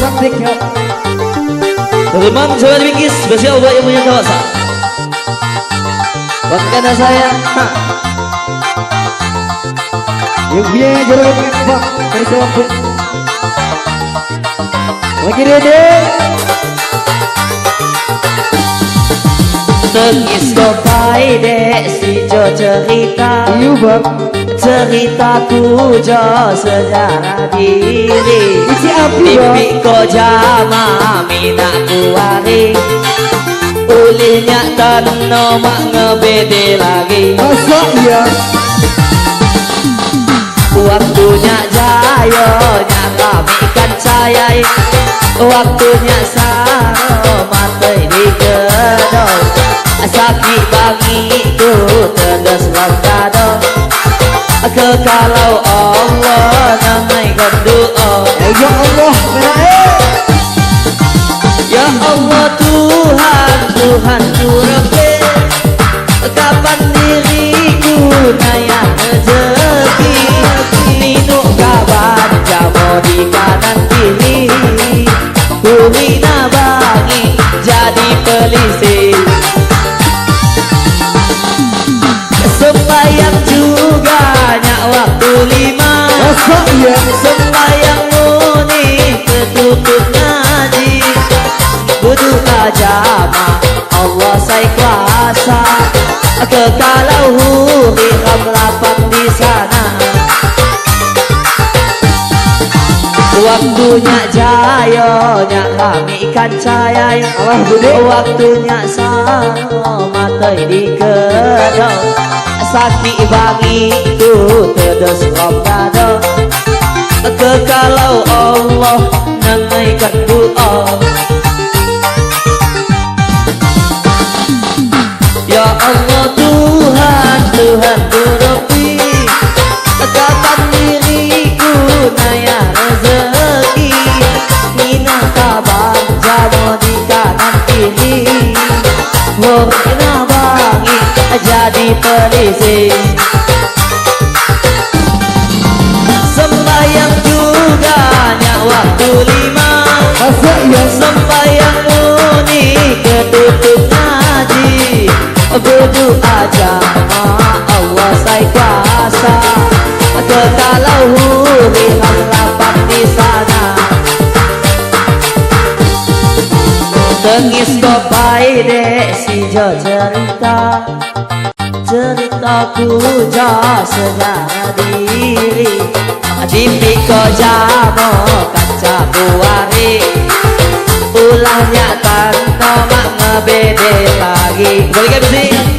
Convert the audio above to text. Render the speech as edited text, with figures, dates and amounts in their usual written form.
cantik ya. Teman coba dibingkis spesial buat yang punya kawasan. Wakana saya. Yang biaya jalan pak dari selampung. Lagi dede. Tengis kopai dek si jo cerita. Iya bang. Ceritaku jo sejarah diri. Isi api bang. Mimpi ko jama mina kuari. Ulihnya tanah mak ngebede lagi. Masa iya. Waktunya jayo nya kami kan sayai. Waktunya saro matai di gedong. Sakit bangiku tegas langkado. Kekalau Allah namaikan doa. Ya Allah Ya Allah Tuhan, Tuhan ku Rabbi. Kapan diriku naya rezeki. Ninu kabar jamo di kanan kiri. Kumina bangi jadi pelisih. Sembayang juga nyak waktu 5. Masa iya. Sembayang muni ketutup ngaji. Butuh ajama Allah saya kuasa. Kekalau huriham lapang di sana. Waktunya jayo nyak kami kan cayai. Allah bude. Waktunya sama matai di kedong. Sakit bangiku tedes romkado. Kekalau Allah nangaikan doa. Ya Allah Tuhan, Tuhan ku Rabbi. Kapan diriku naya rezeki. Mina kabar jamo di kanan kiri. Mina bangi jadi pelisih. Sembayang juga nyak waktu 5. Masa iya. Sembayang muni ketutup ngaji. Berdoa jama Allah saya kuasa. Kekalau huriham lapang di sana. Tengis kopai dek si jo cerita. Ceritaku jo sejarah diri. Mimpi ko jamo kaca buari. Ulahnya tanah mak ngebede lagi. Boleh gak bisa?